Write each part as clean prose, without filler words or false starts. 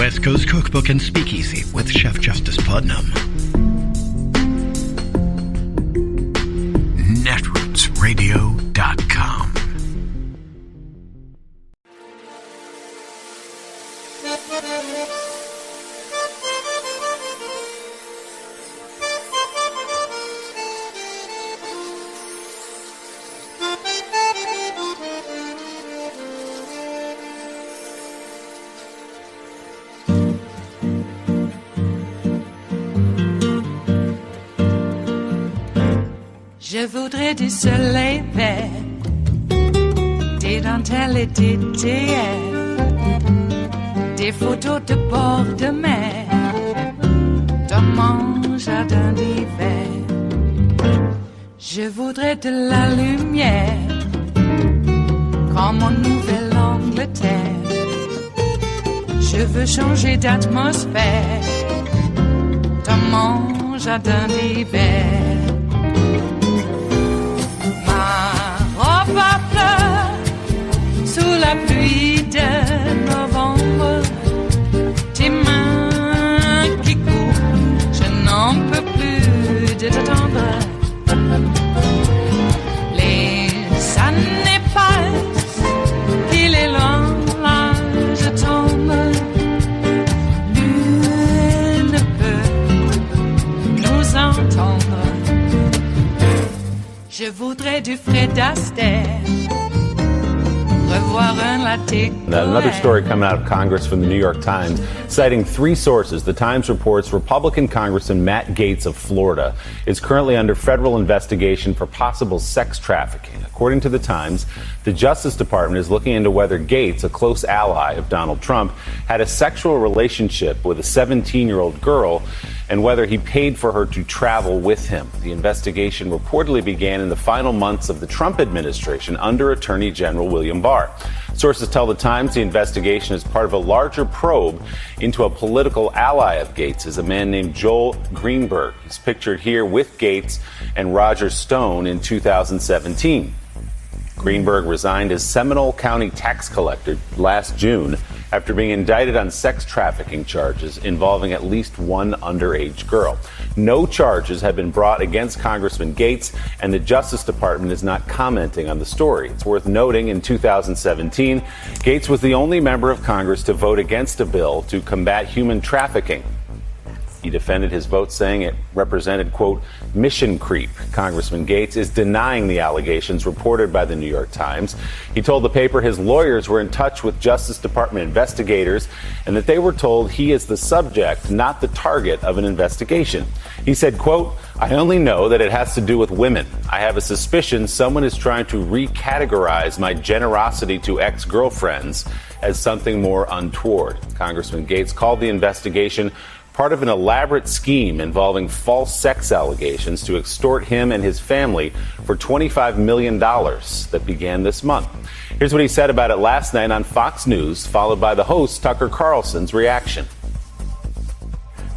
West Coast Cookbook and Speakeasy with Chef Justice Putnam. Netrootsradio.com. Je voudrais du soleil vert, des dentelles et des théières, des photos de bord de mer, dans mon jardin d'hiver. Je voudrais de la lumière, comme en Nouvelle-Angleterre. Je veux changer d'atmosphère, dans mon jardin d'hiver. Ma fleur sous la pluie de novembre, tes mains qui courent, je n'en peux plus de t'attendre. Les années passent, il est long, là je tombe. Nul ne peut nous entendre. Je voudrais du Fred Astaire, revoir un latte. Another story coming out of Congress from the New York Times, citing three sources. The Times reports Republican Congressman Matt Gaetz of Florida is currently under federal investigation for possible sex trafficking. According to the Times, the Justice Department is looking into whether Gaetz, a close ally of Donald Trump, had a sexual relationship with a 17-year-old girl and whether he paid for her to travel with him. The investigation reportedly began in the final months of the Trump administration under Attorney General William Barr. Sources tell the Times the investigation is part of a larger probe into a political ally of Gaetz's, a man named Joel Greenberg. He's pictured here with Gaetz and Roger Stone in 2017. Greenberg resigned as Seminole County tax collector last June after being indicted on sex trafficking charges involving at least one underage girl. No charges have been brought against Congressman Gaetz, and the Justice Department is not commenting on the story. It's worth noting in 2017, Gaetz was the only member of Congress to vote against a bill to combat human trafficking. He defended his vote, saying it represented, quote, mission creep. Congressman Gaetz is denying the allegations reported by the New York Times. He told the paper his lawyers were in touch with Justice Department investigators and that they were told he is the subject, not the target of an investigation. He said, quote, I only know that it has to do with women. I have a suspicion someone is trying to recategorize my generosity to ex-girlfriends as something more untoward. Congressman Gaetz called the investigation part of an elaborate scheme involving false sex allegations to extort him and his family for $25 million that began this month. Here's what he said about it last night on Fox News, followed by the host Tucker Carlson's reaction.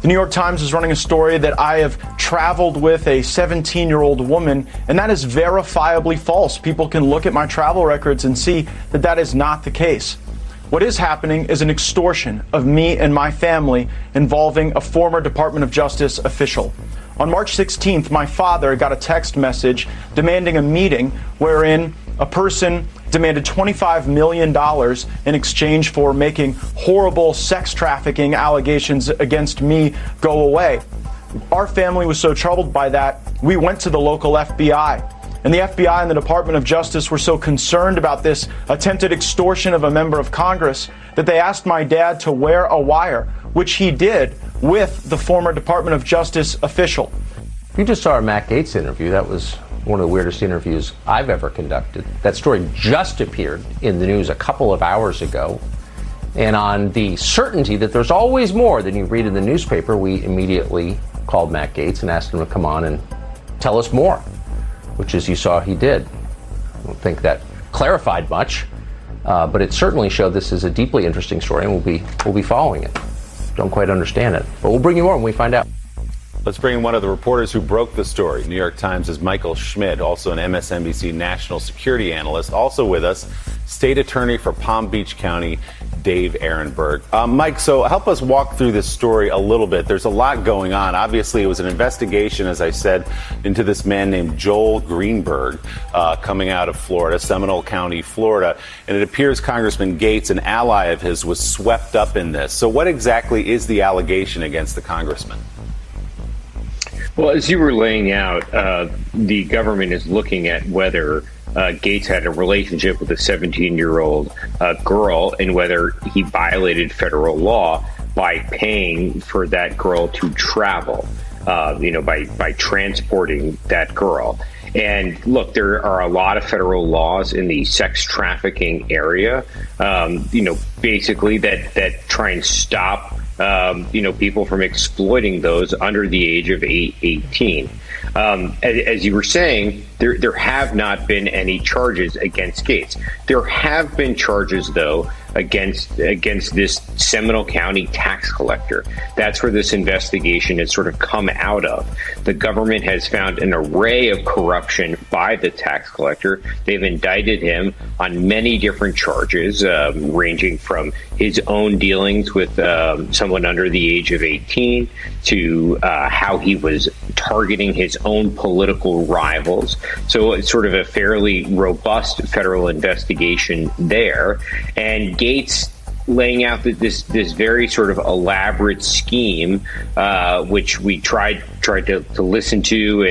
The New York Times is running a story that I have traveled with a 17-year-old woman, and that is verifiably false. People can look at my travel records and see that that is not the case. What is happening is an extortion of me and my family involving a former Department of Justice official. On March 16th, my father got a text message demanding a meeting wherein a person demanded $25 million in exchange for making horrible sex trafficking allegations against me go away. Our family was so troubled by that, we went to the local FBI. And the FBI and the Department of Justice were so concerned about this attempted extortion of a member of Congress that they asked my dad to wear a wire, which he did with the former Department of Justice official. You just saw our Matt Gaetz interview. That was one of the weirdest interviews I've ever conducted. That story just appeared in the news a couple of hours ago. And on the certainty that there's always more than you read in the newspaper, we immediately called Matt Gaetz and asked him to come on and tell us more, which, as you saw, he did. I don't think that clarified much, but it certainly showed this is a deeply interesting story, and we'll be following it. Don't quite understand it, but we'll bring you more when we find out. Let's bring in one of the reporters who broke the story. New York Times' Michael Schmidt, also an MSNBC national security analyst. Also with us, State Attorney for Palm Beach County, Dave Ehrenberg. Mike, so help us walk through this story a little bit. There's a lot going on. Obviously, it was an investigation, as I said, into this man named Joel Greenberg coming out of Florida, Seminole County, Florida. And it appears Congressman Gaetz, an ally of his, was swept up in this. So what exactly is the allegation against the congressman? Well, as you were laying out, the government is looking at whether Gaetz had a relationship with a 17-year-old girl and whether he violated federal law by paying for that girl to travel, by transporting that girl. And look, there are a lot of federal laws in the sex trafficking area, basically that try and stop people from exploiting those under the age of 18. As you were saying, there have not been any charges against Gaetz. There have been charges, though, against this Seminole County tax collector. That's where this investigation has sort of come out of. The government has found an array of corruption by the tax collector. They've indicted him on many different charges, ranging from his own dealings with someone under the age of 18 to how he was targeting his own political rivals. So it's sort of a fairly robust federal investigation there. And Gaetz laying out this very sort of elaborate scheme, which we tried to listen to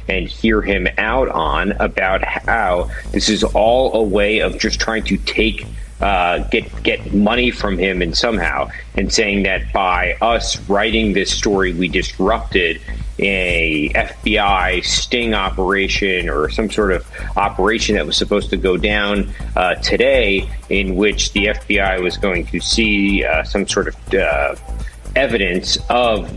and hear him out on, about how this is all a way of just trying to get money from him and somehow, and saying that by us writing this story, we disrupted a FBI sting operation or some sort of operation that was supposed to go down today, in which the FBI was going to see some sort of evidence of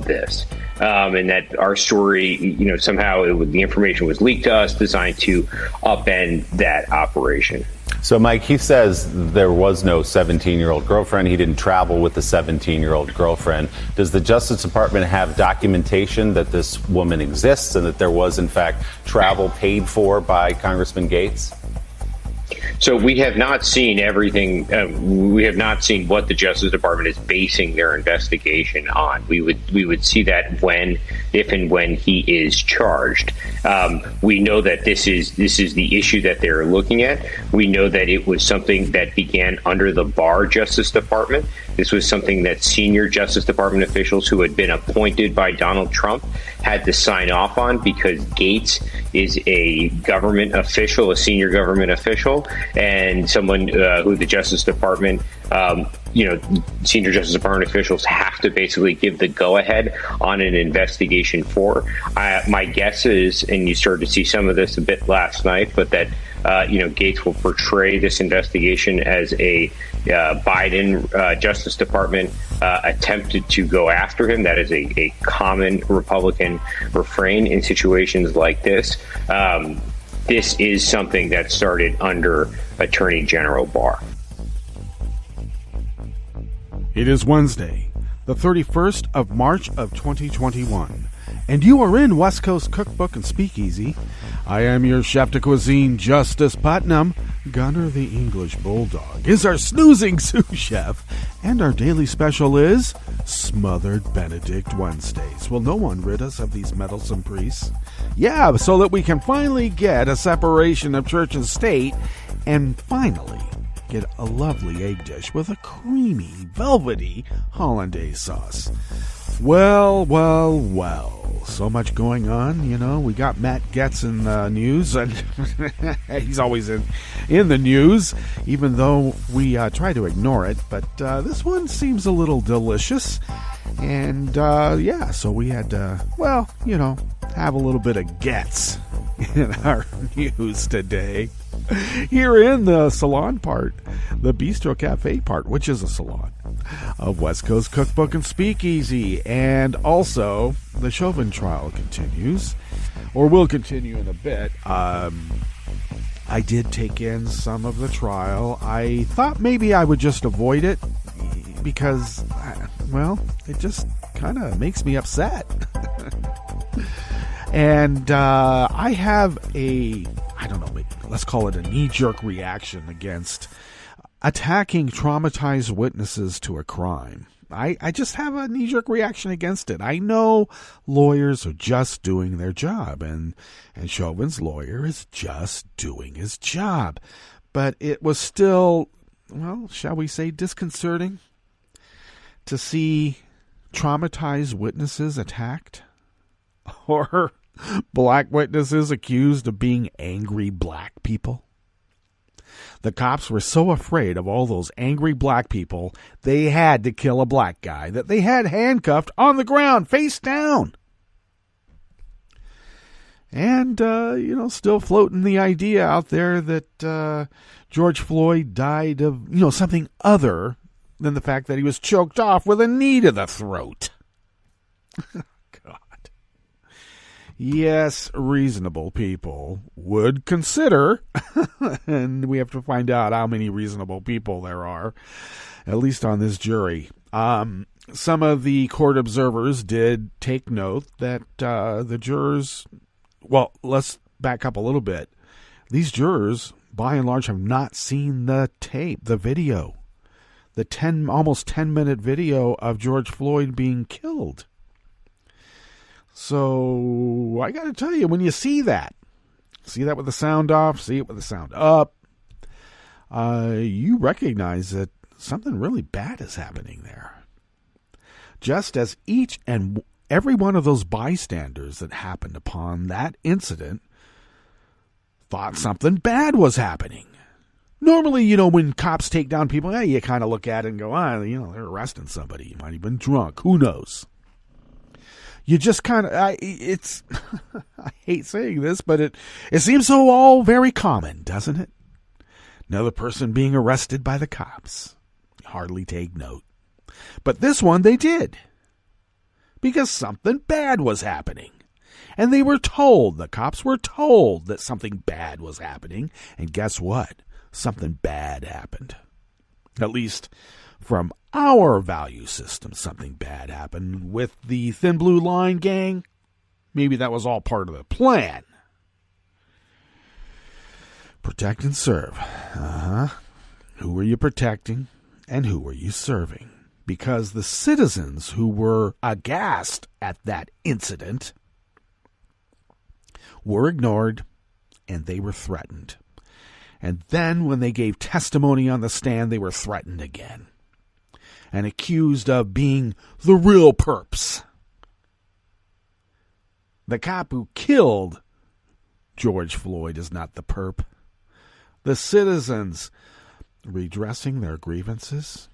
this. And that our story, somehow the information was leaked to us, designed to upend that operation. So, Mike, he says there was no 17-year-old girlfriend. He didn't travel with the 17-year-old girlfriend. Does the Justice Department have documentation that this woman exists and that there was, in fact, travel paid for by Congressman Gaetz? So we have not seen everything. We have not seen what the Justice Department is basing their investigation on. We would see that if and when he is charged. We know that this is the issue that they're looking at. We know that it was something that began under the Barr Justice Department. This was something that senior Justice Department officials who had been appointed by Donald Trump had to sign off on, because Gaetz is a government official, a senior government official, and someone who the Justice Department, senior Justice Department officials have to basically give the go-ahead on an investigation for. My guess is, and you started to see some of this a bit last night, but that Gaetz will portray this investigation as a Biden Justice Department attempted to go after him. That is a common Republican refrain in situations like this. This is something that started under Attorney General Barr. It is Wednesday, the 31st of March of 2021, and you are in West Coast Cookbook and Speakeasy. I am your chef de cuisine, Justice Putnam. Gunner the English Bulldog is our snoozing sous chef, and our daily special is Smothered Benedict Wednesdays. Will no one rid us of these meddlesome priests? Yeah, so that we can finally get a separation of church and state, and finally get a lovely egg dish with a creamy, velvety hollandaise sauce. Well, so much going on, we got Matt Gaetz in the news, and he's always in the news, even though we try to ignore it, but this one seems a little delicious, and so we had to, have a little bit of Gaetz in our news today. Here in the salon part, the Bistro Cafe part, which is a salon of West Coast Cookbook and Speakeasy, and also the Chauvin trial continues, or will continue in a bit. I did take in some of the trial. I thought maybe I would just avoid it because, it just kind of makes me upset. And I have I don't know, let's call it a knee-jerk reaction against attacking traumatized witnesses to a crime. I just have a knee-jerk reaction against it. I know lawyers are just doing their job, and Chauvin's lawyer is just doing his job. But it was still, well, shall we say, disconcerting to see traumatized witnesses attacked, or black witnesses accused of being angry black people. The cops were so afraid of all those angry black people, they had to kill a black guy that they had handcuffed on the ground, face down. And, still floating the idea out there that George Floyd died of, something other than the fact that he was choked off with a knee to the throat. God. Yes, reasonable people would consider, and we have to find out how many reasonable people there are, at least on this jury. Some of the court observers did take note that the jurors, well, let's back up a little bit. These jurors, by and large, have not seen the tape, the video, the almost 10-minute video of George Floyd being killed. So I got to tell you, when you see that with the sound off, see it with the sound up, you recognize that something really bad is happening there. Just as each and every one of those bystanders that happened upon that incident thought something bad was happening. Normally, when cops take down people, you kind of look at it and go, they're arresting somebody. You might have been drunk. Who knows? You just kind of, I hate saying this, but it seems so all very common, doesn't it? Another person being arrested by the cops. Hardly take note. But this one they did. Because something bad was happening. And they were told, the cops were told that something bad was happening. And guess what? Something bad happened. At least from our value system, something bad happened with the Thin Blue Line gang. Maybe that was all part of the plan. Protect and serve. Who were you protecting and who were you serving? Because the citizens who were aghast at that incident were ignored and they were threatened. And then when they gave testimony on the stand, they were threatened again and accused of being the real perps. The cop who killed George Floyd is not the perp. The citizens redressing their grievances,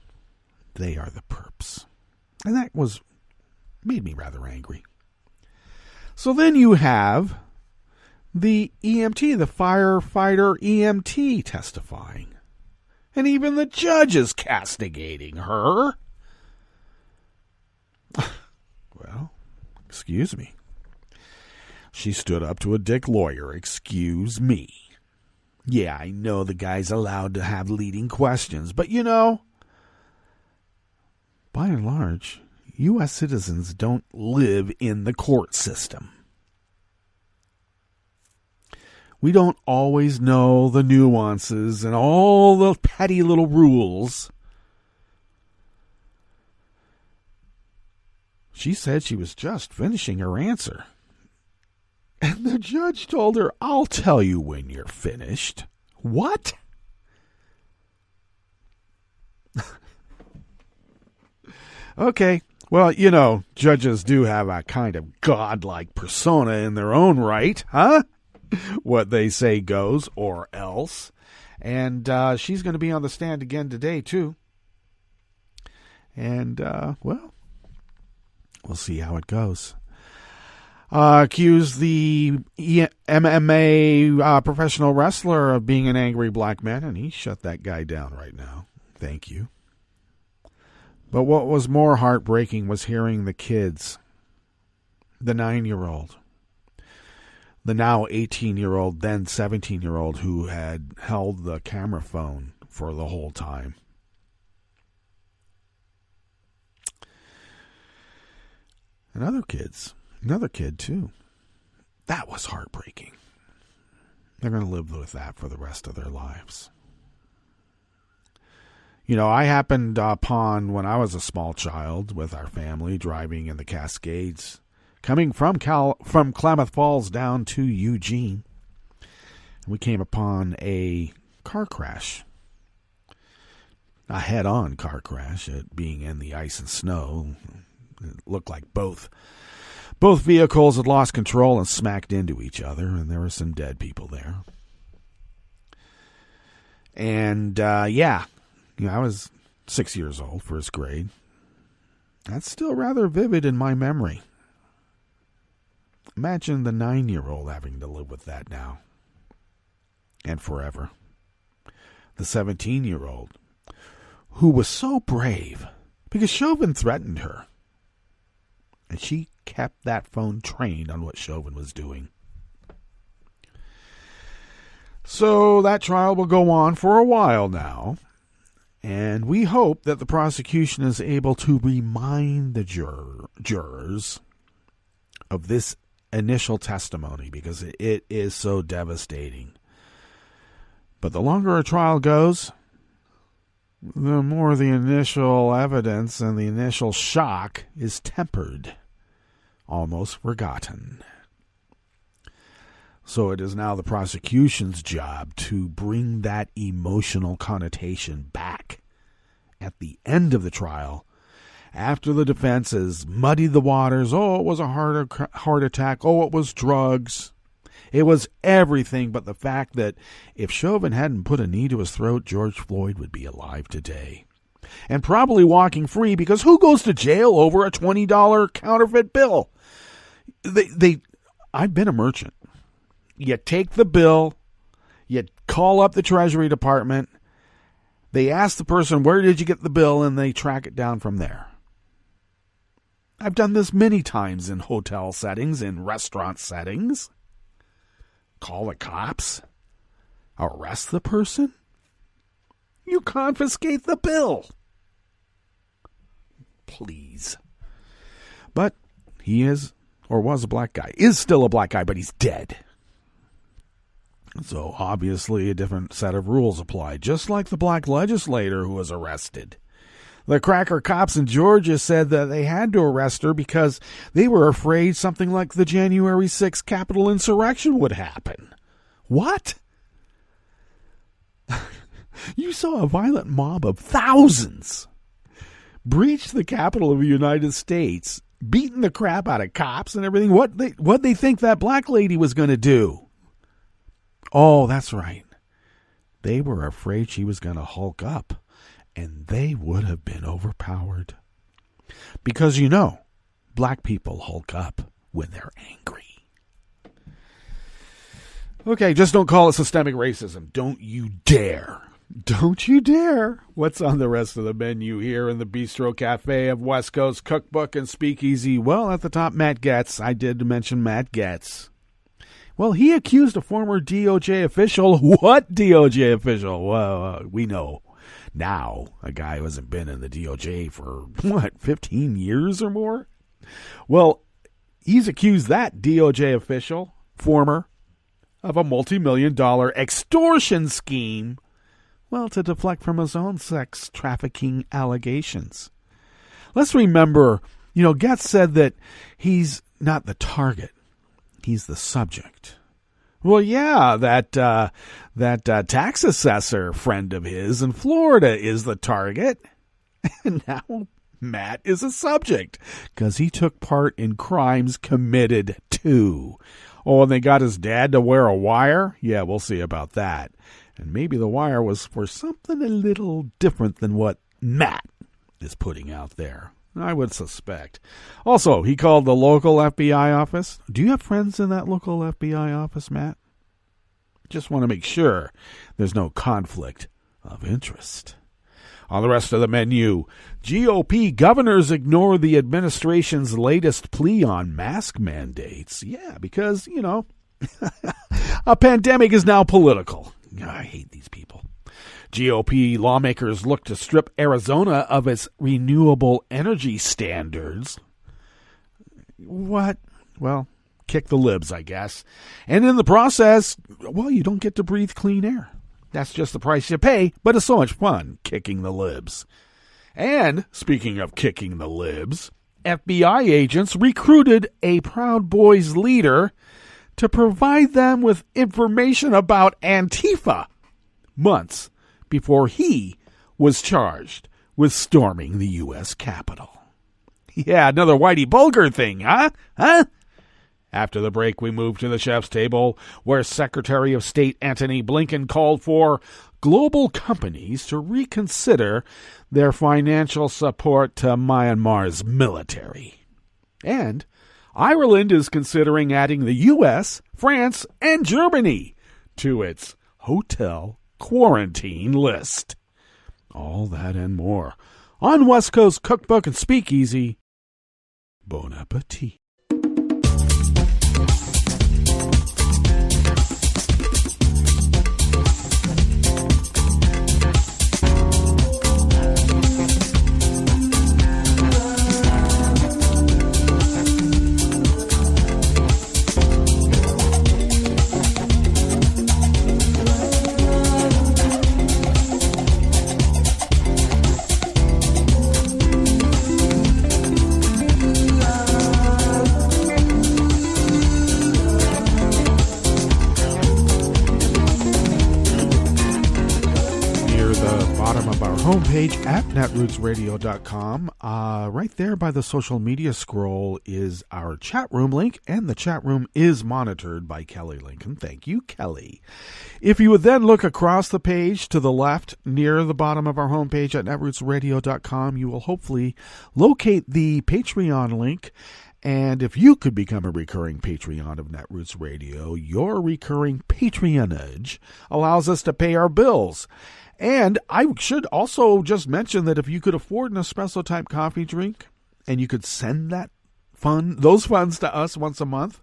they are the perps. And that made me rather angry. So then you have the EMT, the firefighter EMT testifying. And even the judge is castigating her. Well, excuse me. She stood up to a dick lawyer. Excuse me. Yeah, I know the guy's allowed to have leading questions, but by and large, U.S. citizens don't live in the court system. We don't always know the nuances and all the petty little rules. She said she was just finishing her answer. And the judge told her, I'll tell you when you're finished. What? Okay. Well, judges do have a kind of godlike persona in their own right, huh? What they say goes, or else. And she's going to be on the stand again today, too. And, we'll see how it goes. Accused the MMA professional wrestler of being an angry black man, and he shut that guy down right now. Thank you. But what was more heartbreaking was hearing the kids, the 9-year-old, the now 18-year-old, then 17-year-old who had held the camera phone for the whole time. And other kid too. That was heartbreaking. They're going to live with that for the rest of their lives. You know, I happened upon, when I was a small child with our family, driving in the Cascades, coming from Klamath Falls down to Eugene. We came upon a car crash, a head-on car crash, it being in the ice and snow. It looked like both vehicles had lost control and smacked into each other, and there were some dead people there. And, I was 6 years old, first grade. That's still rather vivid in my memory. Imagine the 9-year-old having to live with that now. And forever. The 17-year-old, who was so brave, because Chauvin threatened her. And she kept that phone trained on what Chauvin was doing. So that trial will go on for a while now. And we hope that the prosecution is able to remind the jurors of this initial testimony, because it is so devastating. But the longer a trial goes, the more the initial evidence and the initial shock is tempered, almost forgotten. So it is now the prosecution's job to bring that emotional connotation back at the end of the trial, after the defense has muddied the waters. Oh, it was a heart attack. Oh, it was drugs. It was everything but the fact that if Chauvin hadn't put a knee to his throat, George Floyd would be alive today. And probably walking free, because who goes to jail over a $20 counterfeit bill? I've been a merchant. You take the bill, you call up the Treasury Department, they ask the person, where did you get the bill, and they track it down from there. I've done this many times in hotel settings, in restaurant settings. Call the cops, arrest the person, you confiscate the bill. Please. But he is, or was a black guy, is still a black guy, but he's dead. So obviously a different set of rules apply, just like the black legislator who was arrested. The cracker cops in Georgia said that they had to arrest her because they were afraid something like the January 6th Capitol insurrection would happen. What? You saw a violent mob of thousands breach the Capitol of the United States, beating the crap out of cops and everything. What they think that black lady was going to do? Oh, that's right. They were afraid she was going to hulk up, and they would have been overpowered. Because, black people hulk up when they're angry. Okay, just don't call it systemic racism. Don't you dare. Don't you dare. What's on the rest of the menu here in the Bistro Cafe of West Coast Cookbook and Speakeasy? Well, at the top, Matt Gaetz. I did mention Matt Gaetz. Well, he accused a former DOJ official. What DOJ official? Well, we know now a guy who hasn't been in the DOJ for, 15 years or more? Well, he's accused that DOJ official, former, of a multi-million-dollar extortion scheme, to deflect from his own sex trafficking allegations. Let's remember, Gaetz said that he's not the target. He's the subject. Well, yeah, that tax assessor friend of his in Florida is the target. And now Matt is a subject because he took part in crimes committed too. Oh, and they got his dad to wear a wire? Yeah, we'll see about that. And maybe the wire was for something a little different than what Matt is putting out there. I would suspect. Also, he called the local FBI office. Do you have friends in that local FBI office, Matt? Just want to make sure there's no conflict of interest. On the rest of the menu, GOP governors ignore the administration's latest plea on mask mandates. Yeah, because, a pandemic is now political. I hate these people. GOP lawmakers look to strip Arizona of its renewable energy standards. what? Well, kick the libs, I guess. And in the process, well, you don't get to breathe clean air. That's just the price you pay, but it's so much fun kicking the libs. And speaking of kicking the libs, FBI agents recruited a Proud Boys leader to provide them with information about Antifa months before he was charged with storming the U.S. Capitol. Yeah, another Whitey Bulger thing, huh? After the break, we move to the chef's table, where Secretary of State Antony Blinken called for global companies to reconsider their financial support to Myanmar's military. And Ireland is considering adding the U.S., France, and Germany to its hotel quarantine list. All that and more on West Coast Cookbook and Speakeasy. Bon appetit. Homepage at netrootsradio.com. Right there by the social media scroll is our chat room link, and the chat room is monitored by Kelly Lincoln. Thank you, Kelly. If you would then look across the page to the left near the bottom of our homepage at netrootsradio.com, you will hopefully locate the Patreon link. And if you could become a recurring Patreon of Netroots Radio, your recurring patronage allows us to pay our bills. And I should also just mention that if you could afford an espresso type coffee drink and you could send those funds to us once a month,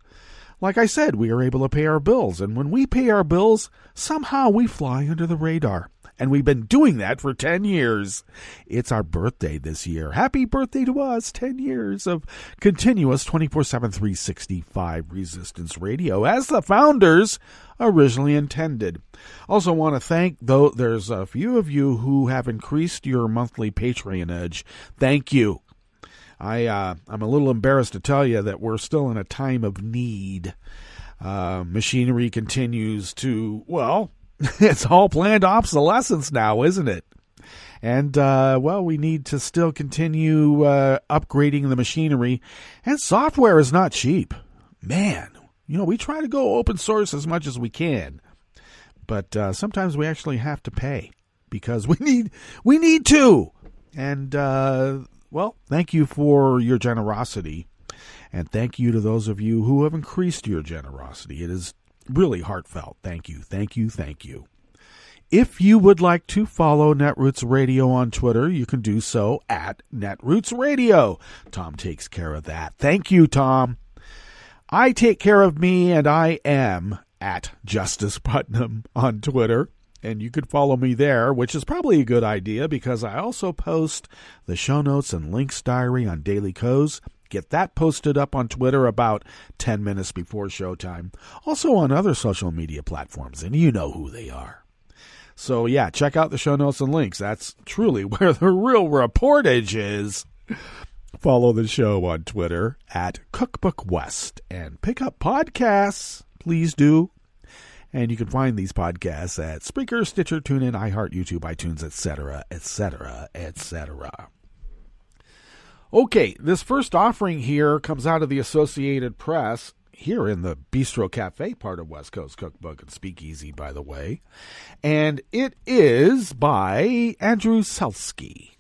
like I said, we are able to pay our bills. And when we pay our bills, somehow we fly under the radar. And we've been doing that for 10 years. It's our birthday this year. Happy birthday to us. 10 years of continuous 24/7, 365 Resistance Radio, as the founders originally intended. Also want to thank, though, there's a few of you who have increased your monthly patronage. Thank you. I'm a little embarrassed to tell you that we're still in a time of need. Machinery continues to, well, it's all planned obsolescence now, isn't it? And, we need to still continue upgrading the machinery. And software is not cheap. Man, we try to go open source as much as we can. But sometimes we actually have to pay because we need to. And, thank you for your generosity. And thank you to those of you who have increased your generosity. It is really heartfelt. Thank you, thank you, thank you. If you would like to follow Netroots Radio on Twitter, you can do so at Netroots Radio. Tom takes care of that. Thank you, Tom. I take care of me, and I am at Justice Putnam on Twitter. And you could follow me there, which is probably a good idea because I also post the show notes and links diary on Daily Co's. Get that posted up on Twitter about 10 minutes before showtime. Also on other social media platforms, and you know who they are. So, yeah, check out the show notes and links. That's truly where the real reportage is. Follow the show on Twitter at Cookbook West and pick up podcasts. Please do. And you can find these podcasts at Spreaker, Stitcher, TuneIn, iHeart, YouTube, iTunes, etc., etc., etc. Okay, this first offering here comes out of the Associated Press, here in the Bistro Cafe part of West Coast Cookbook and Speakeasy, by the way. And it is by Andrew Selsky.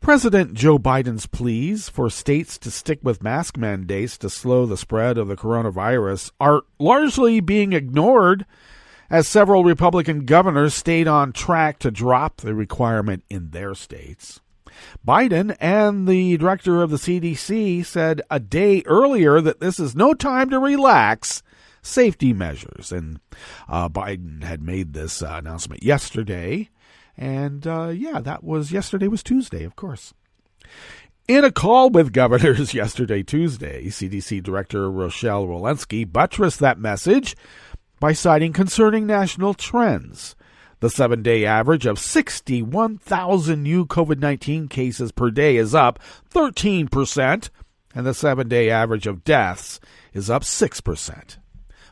President Joe Biden's pleas for states to stick with mask mandates to slow the spread of the coronavirus are largely being ignored as several Republican governors stayed on track to drop the requirement in their states. Biden and the director of the CDC said a day earlier that this is no time to relax safety measures. And Biden had made this announcement yesterday. And, yesterday was Tuesday, of course. In a call with governors yesterday, Tuesday, CDC Director Rochelle Walensky buttressed that message by citing concerning national trends. The 7-day average of 61,000 new COVID-19 cases per day is up 13%, and the 7-day average of deaths is up 6%.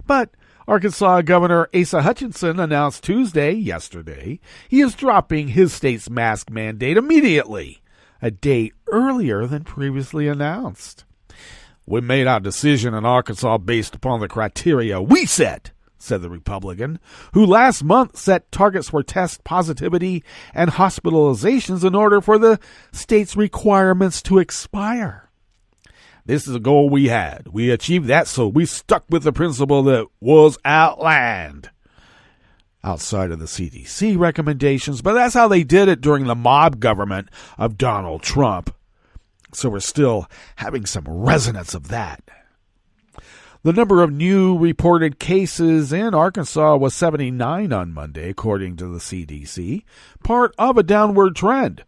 But Arkansas Governor Asa Hutchinson announced yesterday, he is dropping his state's mask mandate immediately, a day earlier than previously announced. We made our decision in Arkansas based upon the criteria we set, said the Republican, who last month set targets for test positivity and hospitalizations in order for the state's requirements to expire. This is a goal we had. We achieved that, so we stuck with the principle that was outlined outside of the CDC recommendations, but that's how they did it during the mob government of Donald Trump. So we're still having some resonance of that. The number of new reported cases in Arkansas was 79 on Monday, according to the CDC, part of a downward trend.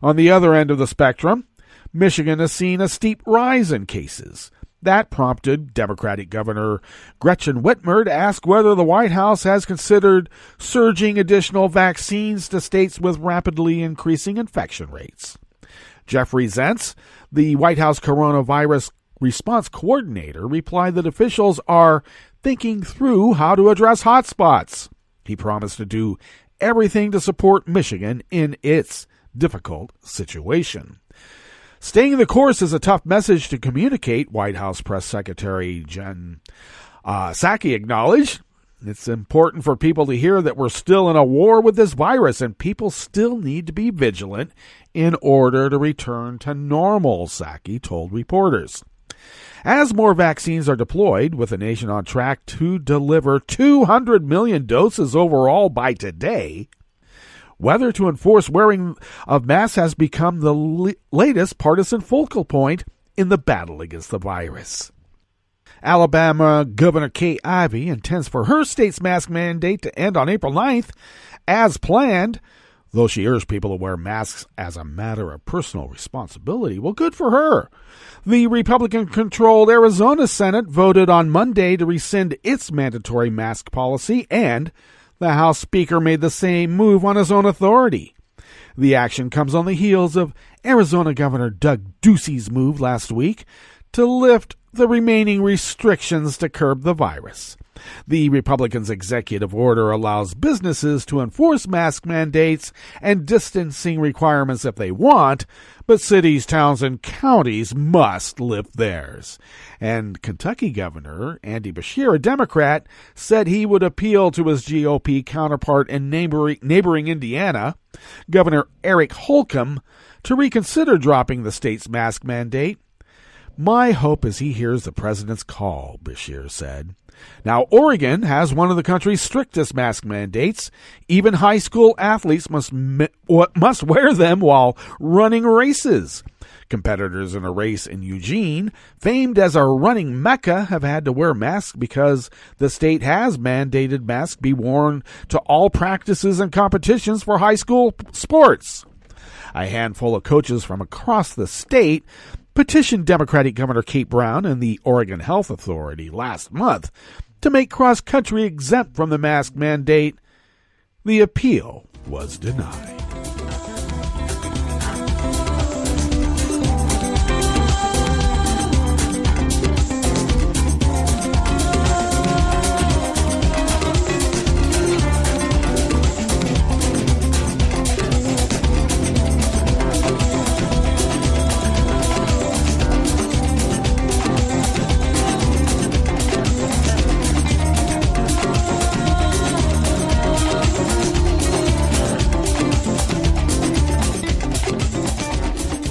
On the other end of the spectrum, Michigan has seen a steep rise in cases. That prompted Democratic Governor Gretchen Whitmer to ask whether the White House has considered surging additional vaccines to states with rapidly increasing infection rates. Jeffrey Zients, the White House coronavirus response coordinator, replied that officials are thinking through how to address hotspots. He promised to do everything to support Michigan in its difficult situation. Staying the course is a tough message to communicate, White House Press Secretary Jen Psaki acknowledged. It's important for people to hear that we're still in a war with this virus and people still need to be vigilant in order to return to normal, Psaki told reporters. As more vaccines are deployed, with the nation on track to deliver 200 million doses overall by today, whether to enforce wearing of masks has become the latest partisan focal point in the battle against the virus. Alabama Governor Kay Ivey intends for her state's mask mandate to end on April 9th, as planned, though she urged people to wear masks as a matter of personal responsibility. Well, good for her. The Republican-controlled Arizona Senate voted on Monday to rescind its mandatory mask policy, and the House Speaker made the same move on his own authority. The action comes on the heels of Arizona Governor Doug Ducey's move last week to lift the remaining restrictions to curb the virus. The Republicans' executive order allows businesses to enforce mask mandates and distancing requirements if they want, but cities, towns, and counties must lift theirs. And Kentucky Governor Andy Beshear, a Democrat, said he would appeal to his GOP counterpart in neighboring Indiana, Governor Eric Holcomb, to reconsider dropping the state's mask mandate. My hope is he hears the president's call, Beshear said. Now, Oregon has one of the country's strictest mask mandates. Even high school athletes must wear them while running races. Competitors in a race in Eugene, famed as a running mecca, have had to wear masks because the state has mandated masks be worn to all practices and competitions for high school sports. A handful of coaches from across the state petitioned Democratic Governor Kate Brown and the Oregon Health Authority last month to make cross-country exempt from the mask mandate. The appeal was denied.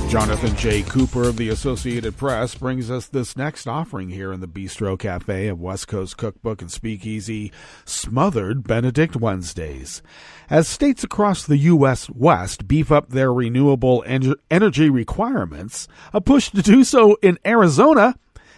Jonathan J. Cooper of the Associated Press brings us this next offering here in the Bistro Cafe of West Coast Cookbook and Speakeasy, Smothered Benedict Wednesdays. As states across the U.S. West beef up their renewable energy requirements, a push to do so in Arizona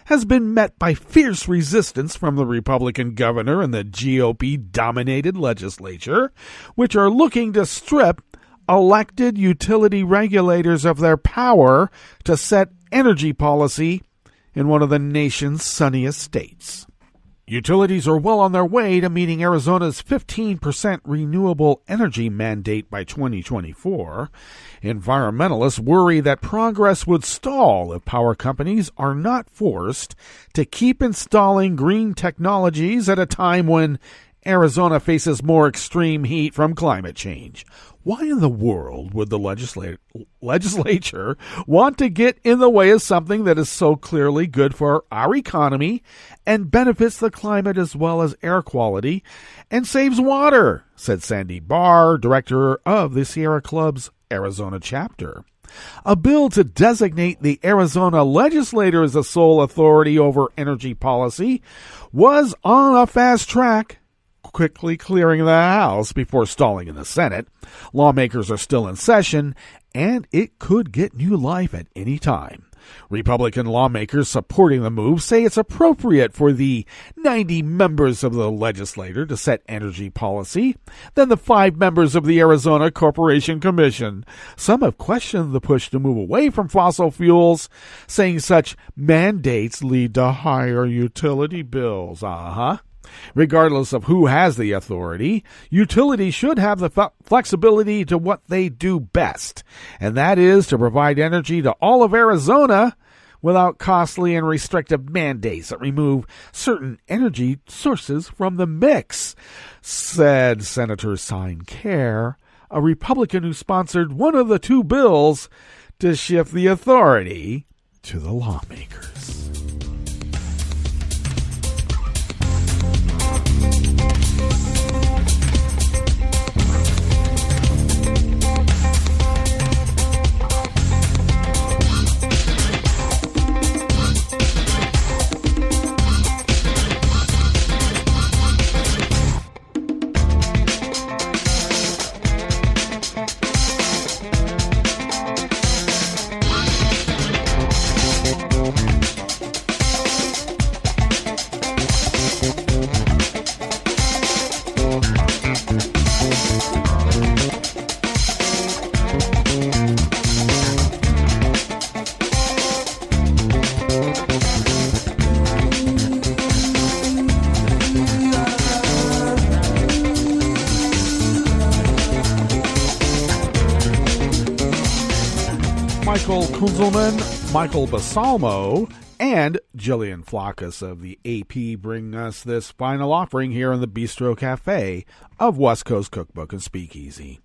has been met by fierce resistance from the Republican governor and the GOP-dominated legislature, which are looking to strip elected utility regulators of their power to set energy policy in one of the nation's sunniest states. Utilities are well on their way to meeting Arizona's 15% renewable energy mandate by 2024. Environmentalists worry that progress would stall if power companies are not forced to keep installing green technologies at a time when Arizona faces more extreme heat from climate change. Why in the world would the legislature want to get in the way of something that is so clearly good for our economy and benefits the climate as well as air quality and saves water, said Sandy Barr, director of the Sierra Club's Arizona chapter. A bill to designate the Arizona legislature as the sole authority over energy policy was on a fast track, quickly clearing the House before stalling in the Senate. Lawmakers are still in session, and it could get new life at any time. Republican lawmakers supporting the move say it's appropriate for the 90 members of the legislature to set energy policy, then the 5 members of the Arizona Corporation Commission. Some have questioned the push to move away from fossil fuels, saying such mandates lead to higher utility bills. Regardless of who has the authority, utilities should have the flexibility to what they do best, and that is to provide energy to all of Arizona without costly and restrictive mandates that remove certain energy sources from the mix, said Senator Sine Care, a Republican who sponsored one of the 2 bills to shift the authority to the lawmakers. Michael Kunzelman, Michael Basalmo, and Jillian Flacus of the AP bring us this final offering here in the Bistro Cafe of West Coast Cookbook and Speakeasy.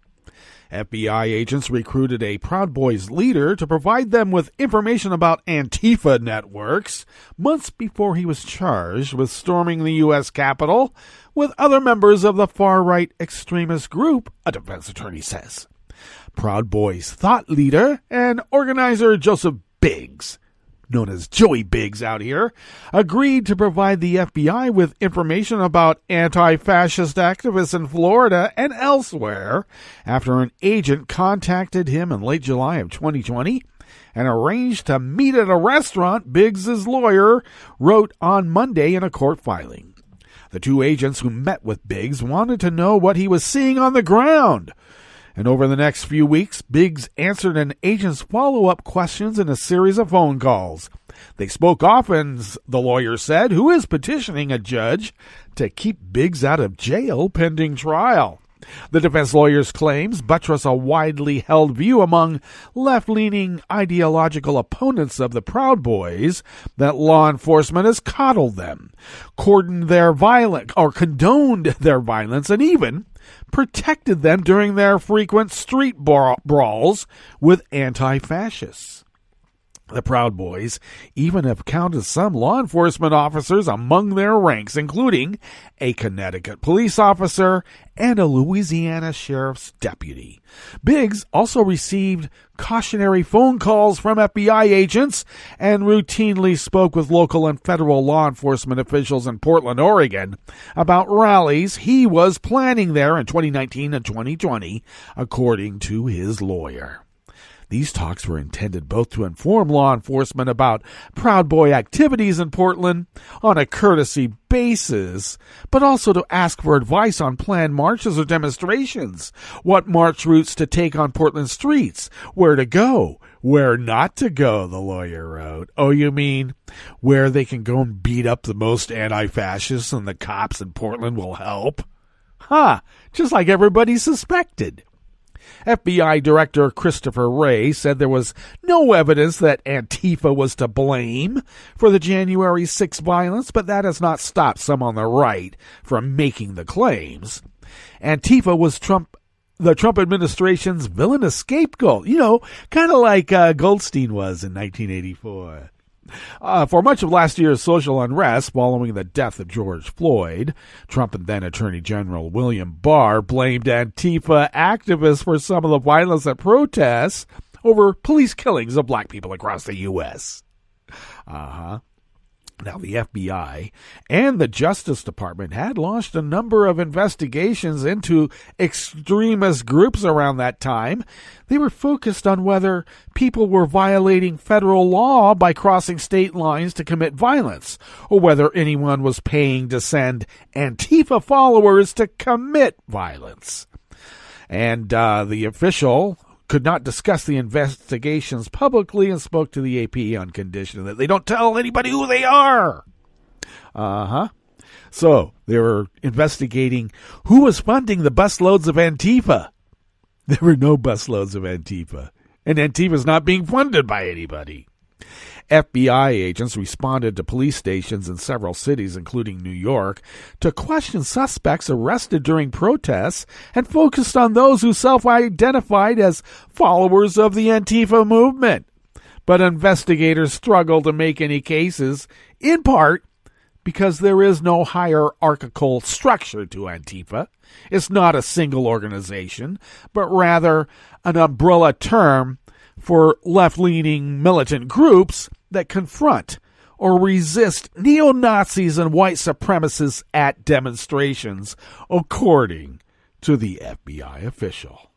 FBI agents recruited a Proud Boys leader to provide them with information about Antifa networks months before he was charged with storming the U.S. Capitol with other members of the far-right extremist group, a defense attorney says. Proud Boys thought leader and organizer Joseph Biggs, known as Joey Biggs out here, agreed to provide the FBI with information about anti-fascist activists in Florida and elsewhere after an agent contacted him in late July of 2020 and arranged to meet at a restaurant, Biggs' lawyer wrote on Monday in a court filing. The 2 agents who met with Biggs wanted to know what he was seeing on the ground. And over the next few weeks, Biggs answered an agent's follow-up questions in a series of phone calls. They spoke often, the lawyer said, who is petitioning a judge to keep Biggs out of jail pending trial. The defense lawyer's claims buttress a widely held view among left-leaning ideological opponents of the Proud Boys that law enforcement has coddled them, condoned their violence, and even protected them during their frequent street brawls with anti-fascists. The Proud Boys even have counted some law enforcement officers among their ranks, including a Connecticut police officer and a Louisiana sheriff's deputy. Biggs also received cautionary phone calls from FBI agents and routinely spoke with local and federal law enforcement officials in Portland, Oregon, about rallies he was planning there in 2019 and 2020, according to his lawyer. These talks were intended both to inform law enforcement about Proud Boy activities in Portland on a courtesy basis, but also to ask for advice on planned marches or demonstrations, what march routes to take on Portland streets, where to go, where not to go, the lawyer wrote. Oh, you mean where they can go and beat up the most anti-fascists and the cops in Portland will help? Just like everybody suspected. FBI Director Christopher Wray said there was no evidence that Antifa was to blame for the January 6th violence, but that has not stopped some on the right from making the claims. Antifa was the Trump administration's villainous scapegoat, kind of like Goldstein was in 1984. For much of last year's social unrest following the death of George Floyd, Trump and then Attorney General William Barr blamed Antifa activists for some of the violence at protests over police killings of black people across the U.S. Now, the FBI and the Justice Department had launched a number of investigations into extremist groups around that time. They were focused on whether people were violating federal law by crossing state lines to commit violence, or whether anyone was paying to send Antifa followers to commit violence. And the official could not discuss the investigations publicly and spoke to the AP on condition that they don't tell anybody who they are. So they were investigating who was funding the busloads of Antifa. There were no busloads of Antifa, and Antifa's not being funded by anybody. FBI agents responded to police stations in several cities, including New York, to question suspects arrested during protests and focused on those who self-identified as followers of the Antifa movement. But investigators struggled to make any cases, in part because there is no hierarchical structure to Antifa. It's not a single organization, but rather an umbrella term for left-leaning militant groups that confront or resist neo-Nazis and white supremacists at demonstrations, according to the FBI official.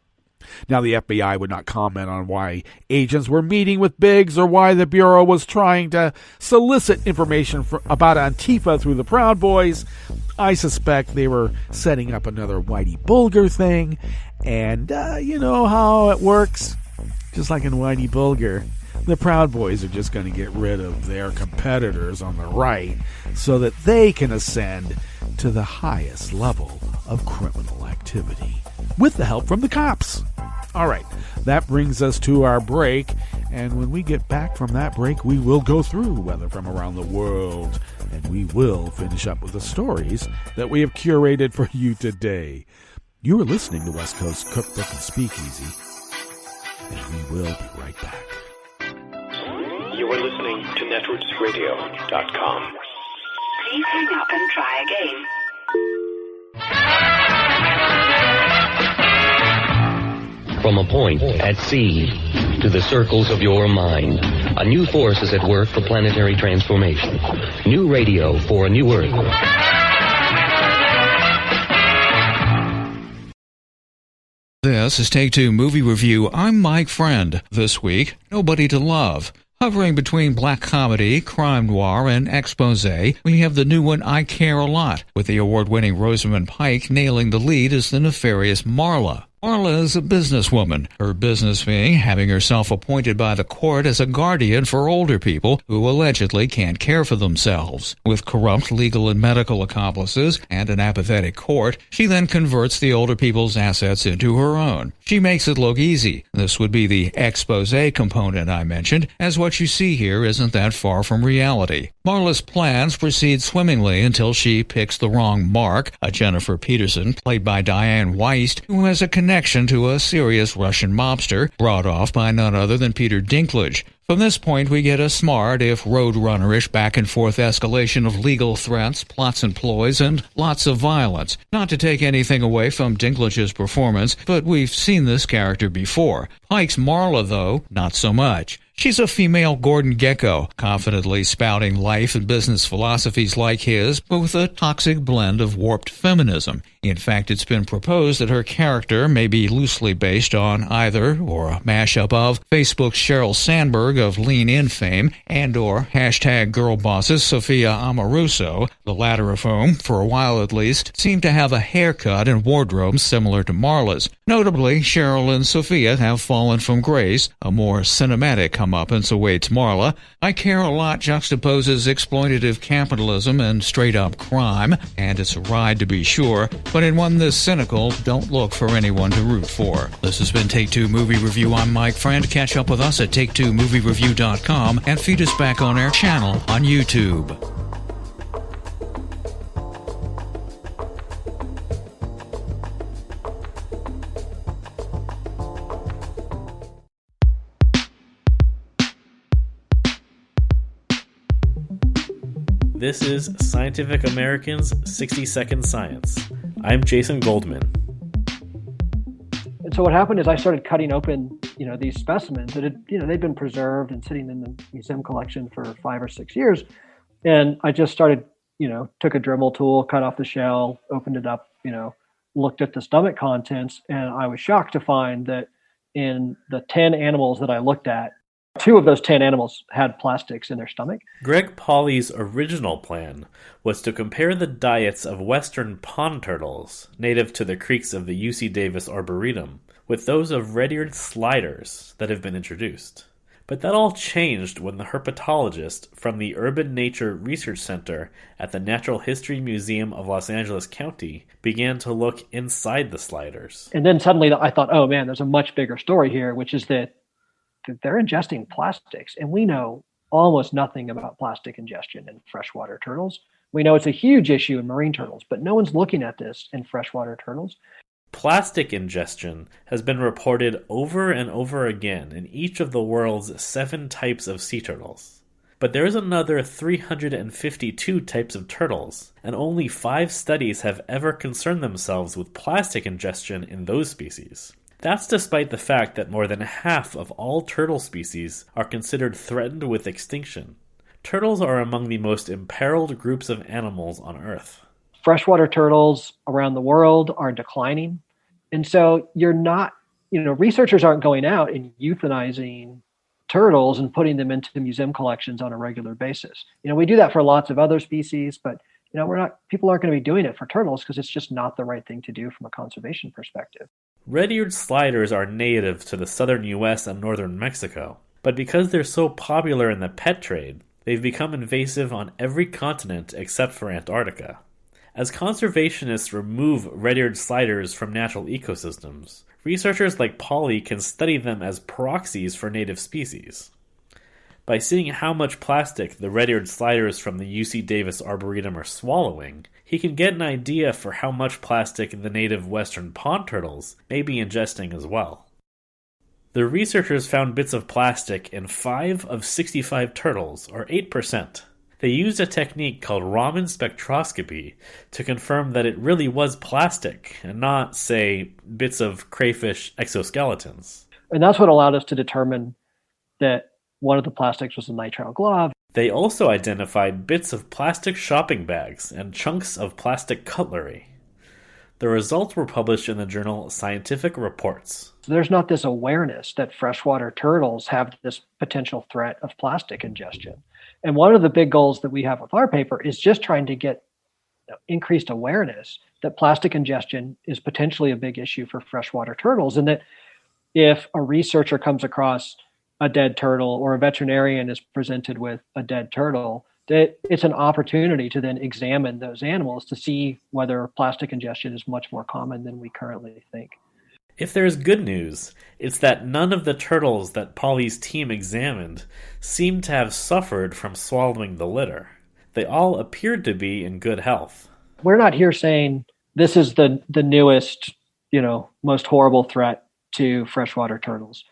Now, the FBI would not comment on why agents were meeting with Biggs or why the Bureau was trying to solicit information about Antifa through the Proud Boys. I suspect they were setting up another Whitey Bulger thing, and you know how it works. Just like in Whitey Bulger, the Proud Boys are just going to get rid of their competitors on the right so that they can ascend to the highest level of criminal activity with the help from the cops. All right, that brings us to our break, and when we get back from that break, we will go through weather from around the world, and we will finish up with the stories that we have curated for you today. You are listening to West Coast Cookbook and Speakeasy, and we will be right back. You are listening to netrootsradio.com. Please hang up and try again. From a point at sea to the circles of your mind, a new force is at work for planetary transformation. New radio for a new Earth. This is Take Two Movie Review. I'm Mike Friend. This week, Nobody to Love. Hovering between black comedy, crime noir, and expose, we have the new one I Care a Lot, with the award-winning Rosamund Pike nailing the lead as the nefarious Marla. Marla is a businesswoman, her business being having herself appointed by the court as a guardian for older people who allegedly can't care for themselves. With corrupt legal and medical accomplices and an apathetic court, she then converts the older people's assets into her own. She makes it look easy. This would be the expose component I mentioned, as what you see here isn't that far from reality. Marla's plans proceed swimmingly until she picks the wrong Mark, a Jennifer Peterson, played by Diane Weist, who has a connection to a serious Russian mobster, brought off by none other than Peter Dinklage. From this point, we get a smart, if roadrunner-ish, back-and-forth escalation of legal threats, plots and ploys, and lots of violence. Not to take anything away from Dinklage's performance, but we've seen this character before. Pike's Marla, though, not so much. She's a female Gordon Gekko, confidently spouting life and business philosophies like his, but with a toxic blend of warped feminism. In fact, it's been proposed that her character may be loosely based on either or a mashup of Facebook's Sheryl Sandberg of Lean In fame and or hashtag girl bosses Sophia Amoruso, the latter of whom, for a while at least, seemed to have a haircut and wardrobe similar to Marla's. Notably, Sheryl and Sophia have fallen from grace. A more cinematic comeuppance awaits Marla. I Care a Lot juxtaposes exploitative capitalism and straight-up crime, and it's a ride to be sure, but in one this cynical, don't look for anyone to root for. This has been Take Two Movie Review. I'm Mike Friend. Catch up with us at take2moviereview.com and feed us back on our channel on YouTube. This is Scientific American's 60-Second Science. I'm Jason Goldman. And so what happened is I started cutting open, these specimens that had, they'd been preserved and sitting in the museum collection for 5 or 6 years. And I just started, took a Dremel tool, cut off the shell, opened it up, looked at the stomach contents. And I was shocked to find that in the 10 animals that I looked at, 2 of those 10 animals had plastics in their stomach. Greg Pauly's original plan was to compare the diets of western pond turtles, native to the creeks of the UC Davis Arboretum, with those of red-eared sliders that have been introduced. But that all changed when the herpetologist from the Urban Nature Research Center at the Natural History Museum of Los Angeles County began to look inside the sliders. And then suddenly I thought, oh man, there's a much bigger story here, which is that they're ingesting plastics, and we know almost nothing about plastic ingestion in freshwater turtles. We know it's a huge issue in marine turtles, but no one's looking at this in freshwater turtles. Plastic ingestion has been reported over and over again in each of the world's 7 types of sea turtles. But there's another 352 types of turtles, and only 5 studies have ever concerned themselves with plastic ingestion in those species. That's despite the fact that more than half of all turtle species are considered threatened with extinction. Turtles are among the most imperiled groups of animals on Earth. Freshwater turtles around the world are declining. And so researchers aren't going out and euthanizing turtles and putting them into museum collections on a regular basis. We do that for lots of other species, but people aren't going to be doing it for turtles because it's just not the right thing to do from a conservation perspective. Red-eared sliders are native to the southern U.S. and northern Mexico, but because they're so popular in the pet trade, they've become invasive on every continent except for Antarctica. As conservationists remove red-eared sliders from natural ecosystems, researchers like Pauly can study them as proxies for native species. By seeing how much plastic the red-eared sliders from the UC Davis Arboretum are swallowing, he can get an idea for how much plastic the native western pond turtles may be ingesting as well. The researchers found bits of plastic in 5 of 65 turtles, or 8%. They used a technique called Raman spectroscopy to confirm that it really was plastic, and not, say, bits of crayfish exoskeletons. And that's what allowed us to determine that one of the plastics was a nitrile glove. They also identified bits of plastic shopping bags and chunks of plastic cutlery. The results were published in the journal Scientific Reports. There's not this awareness that freshwater turtles have this potential threat of plastic ingestion. And one of the big goals that we have with our paper is just trying to get increased awareness that plastic ingestion is potentially a big issue for freshwater turtles, and that if a researcher comes across a dead turtle or a veterinarian is presented with a dead turtle, that it's an opportunity to then examine those animals to see whether plastic ingestion is much more common than we currently think. If there's good news, it's that none of the turtles that Pauly's team examined seemed to have suffered from swallowing the litter. They all appeared to be in good health. We're not here saying this is the newest, most horrible threat to freshwater turtles.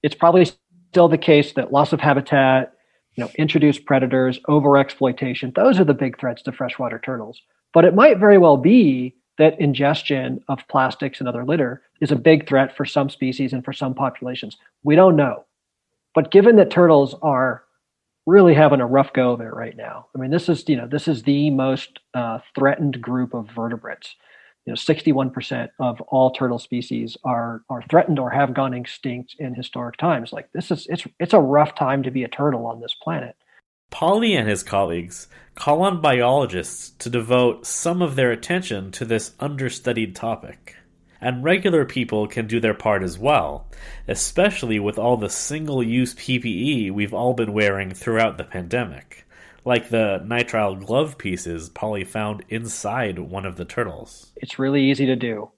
It's probably still the case that loss of habitat, introduced predators, overexploitation, those are the big threats to freshwater turtles. But it might very well be that ingestion of plastics and other litter is a big threat for some species and for some populations. We don't know. But given that turtles are really having a rough go of it right now, I mean, this is the most threatened group of vertebrates. 61% of all turtle species are threatened or have gone extinct in historic times. Like it's a rough time to be a turtle on this planet. Pauly and his colleagues call on biologists to devote some of their attention to this understudied topic. And regular people can do their part as well, especially with all the single-use PPE we've all been wearing throughout the pandemic, like the nitrile glove pieces Pauly found inside one of the turtles. It's really easy to do.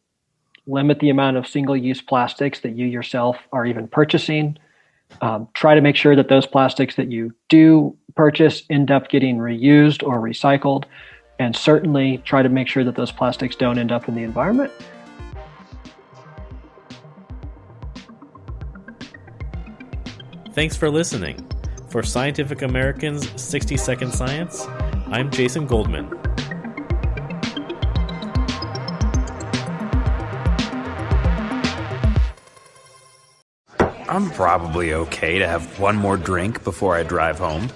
Limit the amount of single-use plastics that you yourself are even purchasing. Try to make sure that those plastics that you do purchase end up getting reused or recycled, and certainly try to make sure that those plastics don't end up in the environment. Thanks for listening. For Scientific American's 60-Second Science, I'm Jason Goldman. I'm probably okay to have one more drink before I drive home.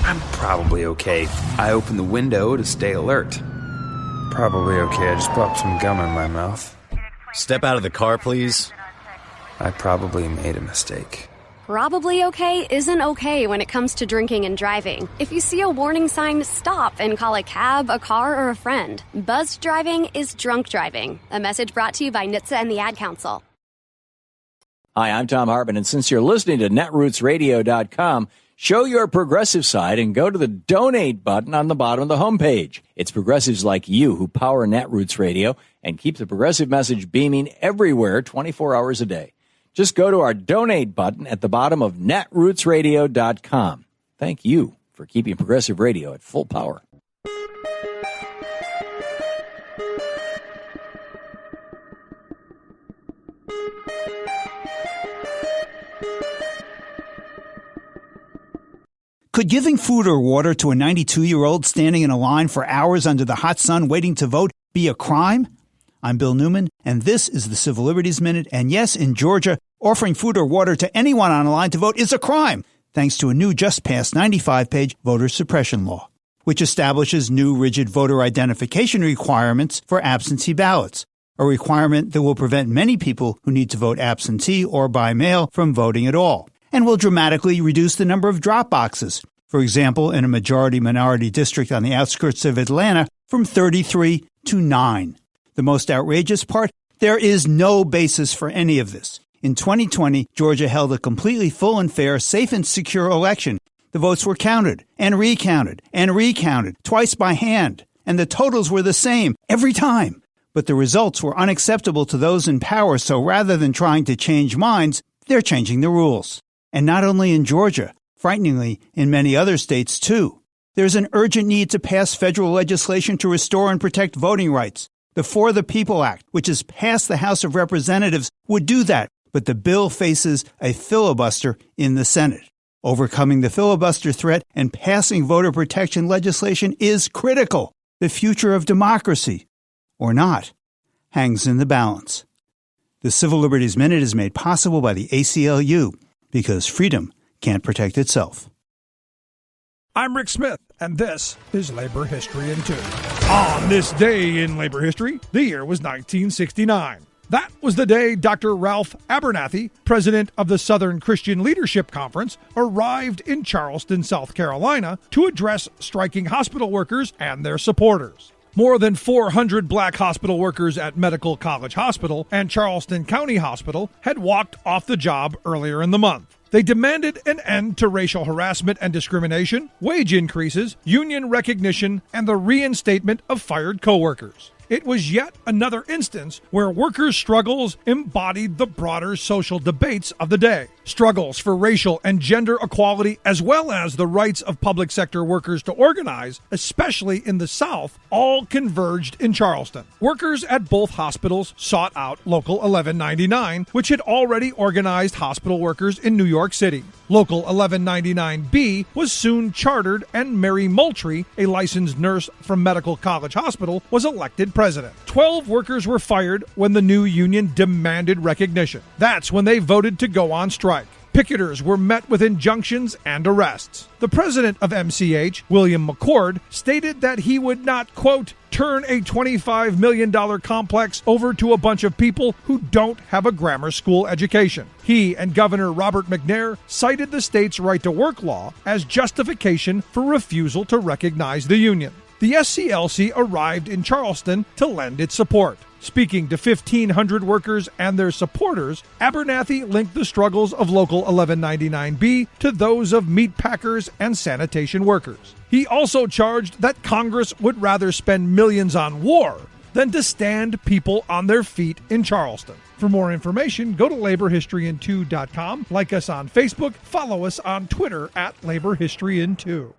I'm probably okay. I open the window to stay alert. Probably okay. I just popped some gum in my mouth. Step out of the car, please. I probably made a mistake. Probably okay isn't okay when it comes to drinking and driving. If you see a warning sign, stop and call a cab, a car, or a friend. Buzzed driving is drunk driving. A message brought to you by NHTSA and the Ad Council. Hi, I'm Tom Hartman, and since you're listening to netrootsradio.com, show your progressive side and go to the donate button on the bottom of the homepage. It's progressives like you who power Netroots Radio and keep the progressive message beaming everywhere 24 hours a day. Just go to our donate button at the bottom of netrootsradio.com. Thank you for keeping progressive radio at full power. Could giving food or water to a 92-year-old standing in a line for hours under the hot sun waiting to vote be a crime? I'm Bill Newman, and this is the Civil Liberties Minute. And yes, in Georgia, offering food or water to anyone on a line to vote is a crime, thanks to a new just-passed 95-page voter suppression law, which establishes new rigid voter identification requirements for absentee ballots, a requirement that will prevent many people who need to vote absentee or by mail from voting at all, and will dramatically reduce the number of drop boxes, for example, in a majority-minority district on the outskirts of Atlanta, from 33 to 9. The most outrageous part, there is no basis for any of this. In 2020, Georgia held a completely full and fair, safe and secure election. The votes were counted and recounted twice by hand, and the totals were the same every time. But the results were unacceptable to those in power, so rather than trying to change minds, they're changing the rules. And not only in Georgia, frighteningly, in many other states too. There's an urgent need to pass federal legislation to restore and protect voting rights. The For the People Act, which has passed the House of Representatives, would do that, but the bill faces a filibuster in the Senate. Overcoming the filibuster threat and passing voter protection legislation is critical. The future of democracy, or not, hangs in the balance. The Civil Liberties Minute is made possible by the ACLU, because freedom can't protect itself. I'm Rick Smith, and this is Labor History in 2. On this day in labor history, the year was 1969. That was the day Dr. Ralph Abernathy, president of the Southern Christian Leadership Conference, arrived in Charleston, South Carolina, to address striking hospital workers and their supporters. More than 400 black hospital workers at Medical College Hospital and Charleston County Hospital had walked off the job earlier in the month. They demanded an end to racial harassment and discrimination, wage increases, union recognition, and the reinstatement of fired coworkers. It was yet another instance where workers' struggles embodied the broader social debates of the day. Struggles for racial and gender equality, as well as the rights of public sector workers to organize, especially in the South, all converged in Charleston. Workers at both hospitals sought out Local 1199, which had already organized hospital workers in New York City. Local 1199B was soon chartered, and Mary Moultrie, a licensed nurse from Medical College Hospital, was elected president. 12 workers were fired when the new union demanded recognition. That's when they voted to go on strike. Picketers were met with injunctions and arrests. The president of MCH, William McCord, stated that he would not, quote, turn a $25 million complex over to a bunch of people who don't have a grammar school education. He and Governor Robert McNair cited the state's right-to-work law as justification for refusal to recognize the union. The SCLC arrived in Charleston to lend its support. Speaking to 1,500 workers and their supporters, Abernathy linked the struggles of Local 1199B to those of meat packers and sanitation workers. He also charged that Congress would rather spend millions on war than to stand people on their feet in Charleston. For more information, go to laborhistoryin2.com, like us on Facebook, follow us on Twitter at laborhistoryin2.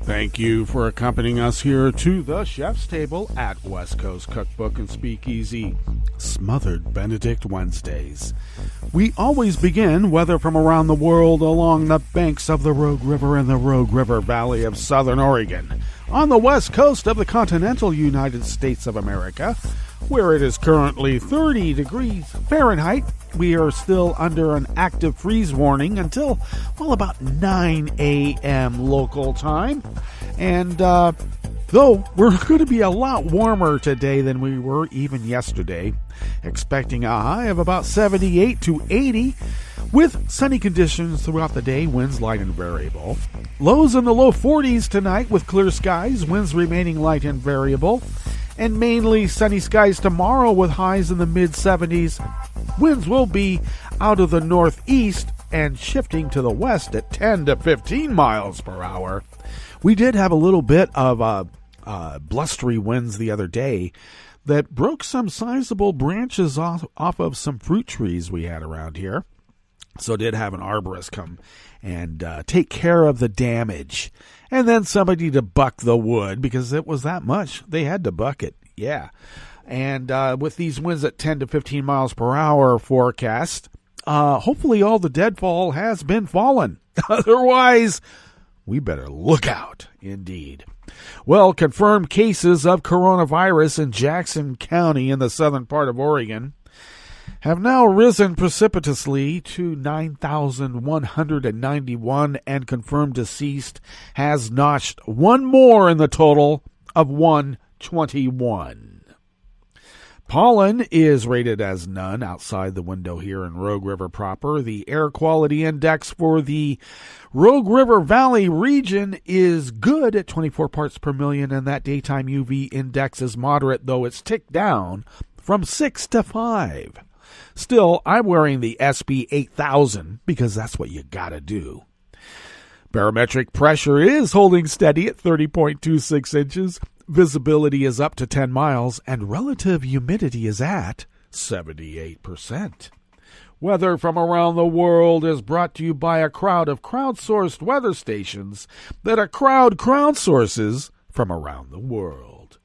Thank you for accompanying us here to the chef's table at West Coast Cookbook and Speakeasy, Smothered Benedict Wednesdays. We always begin, weather from around the world, along the banks of the Rogue River and the Rogue River Valley of Southern Oregon, on the west coast of the continental United States of America, where it is currently 30 degrees Fahrenheit. We are still under an active freeze warning until, well, about 9 a.m. local time. And though we're going to be a lot warmer today than we were even yesterday, expecting a high of about 78 to 80, with sunny conditions throughout the day, winds light and variable. Lows in the low 40s tonight with clear skies, winds remaining light and variable. And mainly sunny skies tomorrow with highs in the mid-70s. Winds will be out of the northeast and shifting to the west at 10 to 15 miles per hour. We did have a little bit of blustery winds the other day that broke some sizable branches off of some fruit trees we had around here. So did have an arborist come and take care of the damage. And then somebody to buck the wood because it was that much. They had to buck it, yeah. And with these winds at 10 to 15 miles per hour forecast, hopefully all the deadfall has been fallen. Otherwise, we better look out, indeed. Well, confirmed cases of coronavirus in Jackson County in the southern part of Oregon have now risen precipitously to 9,191, and confirmed deceased has notched one more in the total of 121. Pollen is rated as none outside the window here in Rogue River proper. The air quality index for the Rogue River Valley region is good at 24 parts per million, and that daytime UV index is moderate, though it's ticked down from 6 to 5. Still, I'm wearing the SB 8000 because that's what you gotta do. Barometric pressure is holding steady at 30.26 inches. Visibility is up to 10 miles, and relative humidity is at 78%. Weather from around the world is brought to you by a crowd of crowdsourced weather stations that a crowd crowdsources from around the world.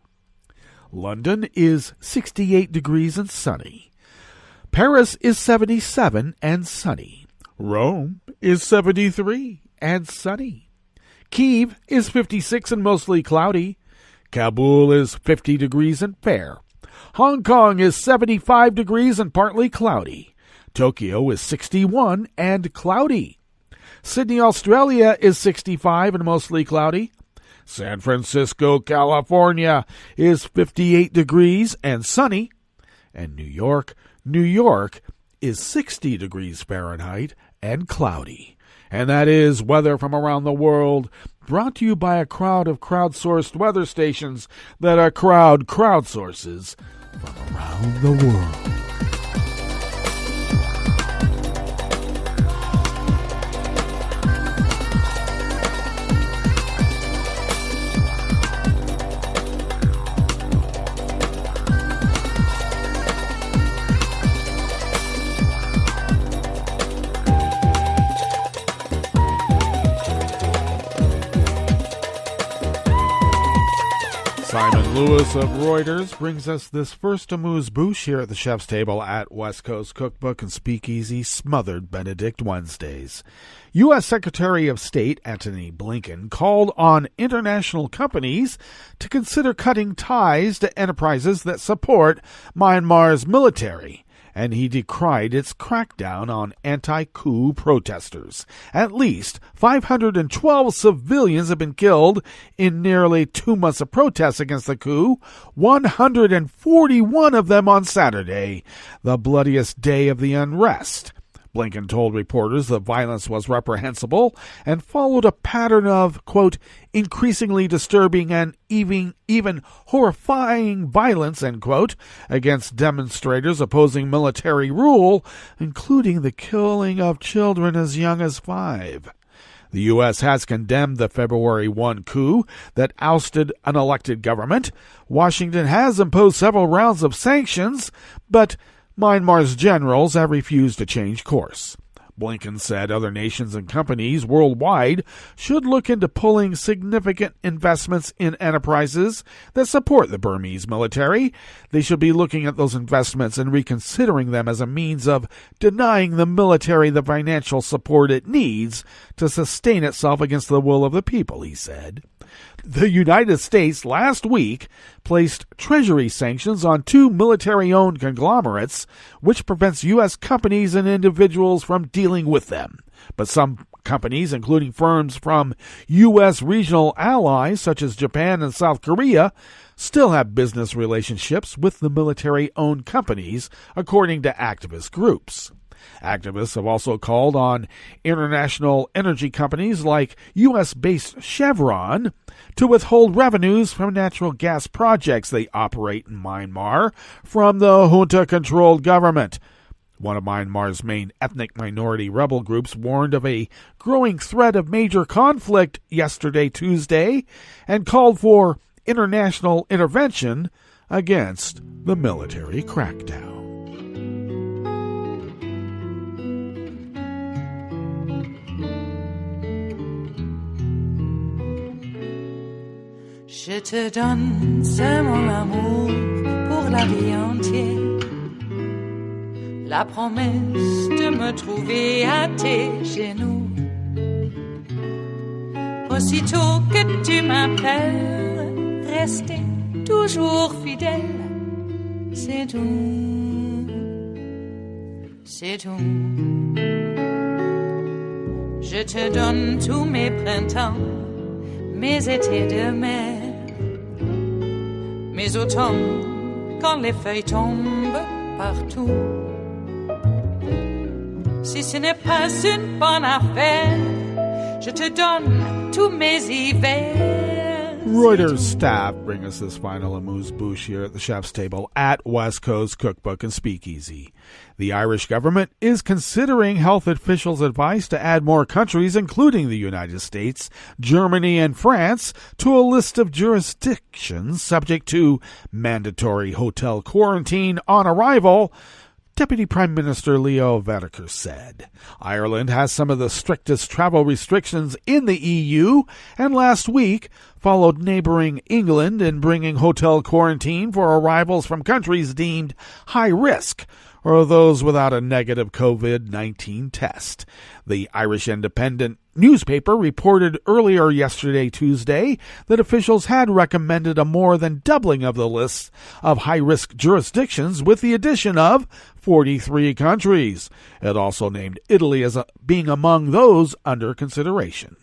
London is 68 degrees and sunny. Paris is 77 and sunny. Rome is 73 and sunny. Kyiv is 56 and mostly cloudy. Kabul is 50 degrees and fair. Hong Kong is 75 degrees and partly cloudy. Tokyo is 61 and cloudy. Sydney, Australia is 65 and mostly cloudy. San Francisco, California is 58 degrees and sunny. And New York is 60 degrees Fahrenheit and cloudy. And that is weather from around the world, brought to you by a crowd of crowdsourced weather stations that a crowd crowdsources from around the world. Lewis of Reuters brings us this first amuse-bouche here at the chef's table at West Coast Cookbook and Speakeasy Smothered Benedict Wednesdays. U.S. Secretary of State Antony Blinken called on international companies to consider cutting ties to enterprises that support Myanmar's military, and he decried its crackdown on anti-coup protesters. At least 512 civilians have been killed in nearly 2 months of protests against the coup, 141 of them on Saturday, the bloodiest day of the unrest. Blinken told reporters the violence was reprehensible and followed a pattern of, quote, increasingly disturbing and even horrifying violence, end quote, against demonstrators opposing military rule, including the killing of children as young as 5. The U.S. has condemned the February 1 coup that ousted an elected government. Washington has imposed several rounds of sanctions, but Myanmar's generals have refused to change course. Blinken said other nations and companies worldwide should look into pulling significant investments in enterprises that support the Burmese military. They should be looking at those investments and reconsidering them as a means of denying the military the financial support it needs to sustain itself against the will of the people, he said. The United States last week placed Treasury sanctions on 2 military-owned conglomerates, which prevents U.S. companies and individuals from dealing with them. But some companies, including firms from U.S. regional allies such as Japan and South Korea, still have business relationships with the military-owned companies, according to activist groups. Activists have also called on international energy companies like U.S.-based Chevron to withhold revenues from natural gas projects they operate in Myanmar from the junta-controlled government. One of Myanmar's main ethnic minority rebel groups warned of a growing threat of major conflict yesterday, Tuesday, and called for international intervention against the military crackdown. Je te donne c'est mon amour pour la vie entière, la promesse de me trouver à tes genoux. Aussitôt que tu m'appelles, rester toujours fidèle, c'est tout, c'est tout. Je te donne tous mes printemps, mes étés de mer, mes automnes quand les feuilles tombent partout. Si ce n'est pas une bonne affaire, je te donne tous mes hivers. Reuters staff bring us this final amuse-bouche here at the chef's table at West Coast Cookbook and Speakeasy. The Irish government is considering health officials' advice to add more countries, including the United States, Germany, and France, to a list of jurisdictions subject to mandatory hotel quarantine on arrival, Deputy Prime Minister Leo Varadkar said. Ireland has some of the strictest travel restrictions in the EU, and last week followed neighboring England in bringing hotel quarantine for arrivals from countries deemed high risk or those without a negative COVID-19 test. The Irish Independent newspaper reported earlier yesterday, Tuesday, that officials had recommended a more than doubling of the list of high-risk jurisdictions with the addition of 43 countries. It also named Italy as being among those under consideration.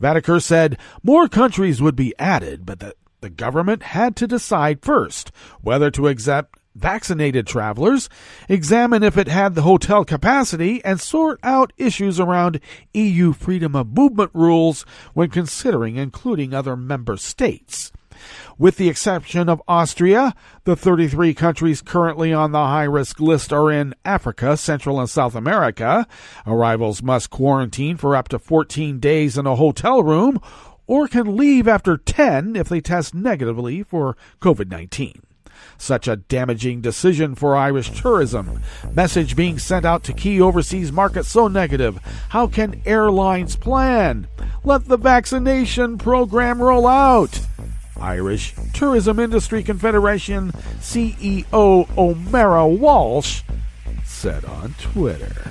Varadkar said more countries would be added, but that the government had to decide first whether to accept vaccinated travelers, examine if it had the hotel capacity, and sort out issues around EU freedom of movement rules when considering including other member states. With the exception of Austria, the 33 countries currently on the high-risk list are in Africa, Central and South America. Arrivals must quarantine for up to 14 days in a hotel room or can leave after 10 if they test negatively for COVID-19. Such a damaging decision for Irish tourism. Message being sent out to key overseas markets so negative. How can airlines plan? Let the vaccination program roll out. Irish Tourism Industry Confederation CEO O'Mara Walsh said on Twitter.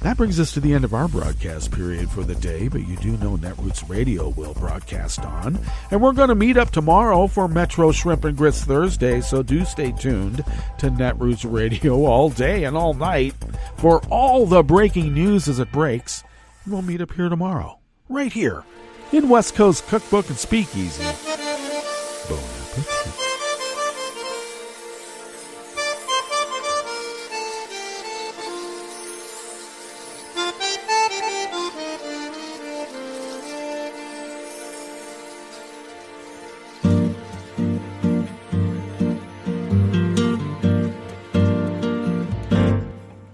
That brings us to the end of our broadcast period for the day, but you do know Netroots Radio will broadcast on. And we're going to meet up tomorrow for Metro Shrimp and Grits Thursday, so do stay tuned to Netroots Radio all day and all night for all the breaking news as it breaks. And we'll meet up here tomorrow, right here, in West Coast Cookbook and Speakeasy. Bon appetit.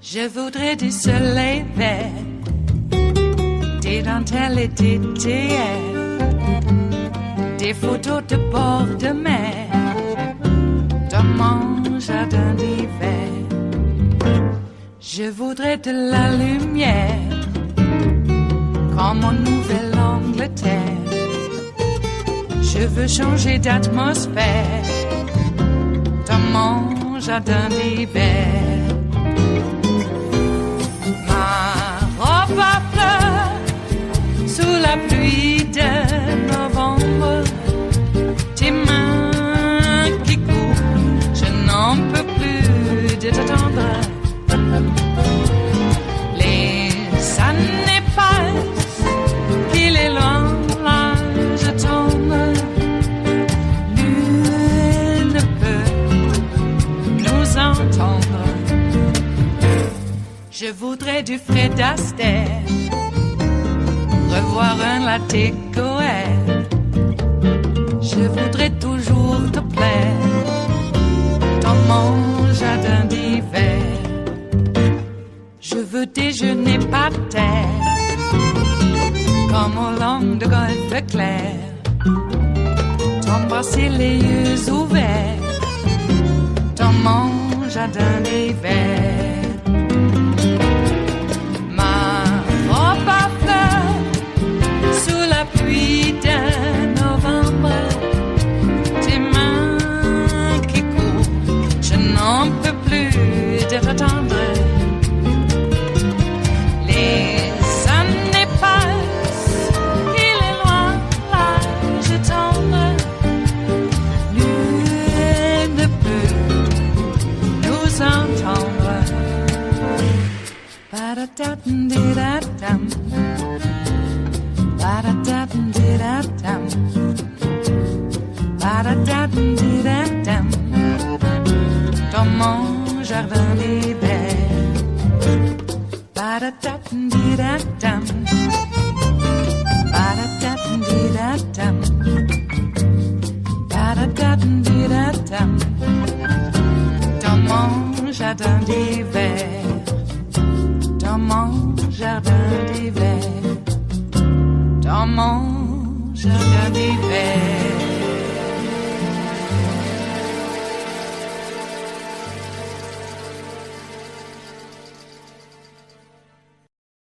Je voudrais du soleil vert, des dentelles et des théâtres, des photos de bord de mer, dans mon jardin d'hiver. Je voudrais de la lumière, comme en Nouvelle-Angleterre. Je veux changer d'atmosphère, dans mon jardin d'hiver. Pas fleurs sous la pluie de novembre, tes mains qui courent, je n'en peux plus de t'attendre. Les années passent, qu'il est loin, là je tombe. Nul ne peut nous entendre. Je voudrais du Fred Astaire, revoir un latte Goël. Je voudrais toujours te plaire dans mon jardin d'hiver. Je veux déjeuner par terre, comme au long de golfe clair. T'embrasser les yeux ouverts dans mon jardin d'hiver. Pluie de novembre, tes mains qui courent, je n'en peux plus de t'attendre. Les années passent, il est loin, là je tombe. Nul ne peut nous entendre. Ba-da-da-dum-di-da-dum. Ba-da-da-dum-di-da-dum. Ba-da-da-dum-di-da-dum. Dans mon jardin d'hiver. Ba-da-da-dum-di-da-dum.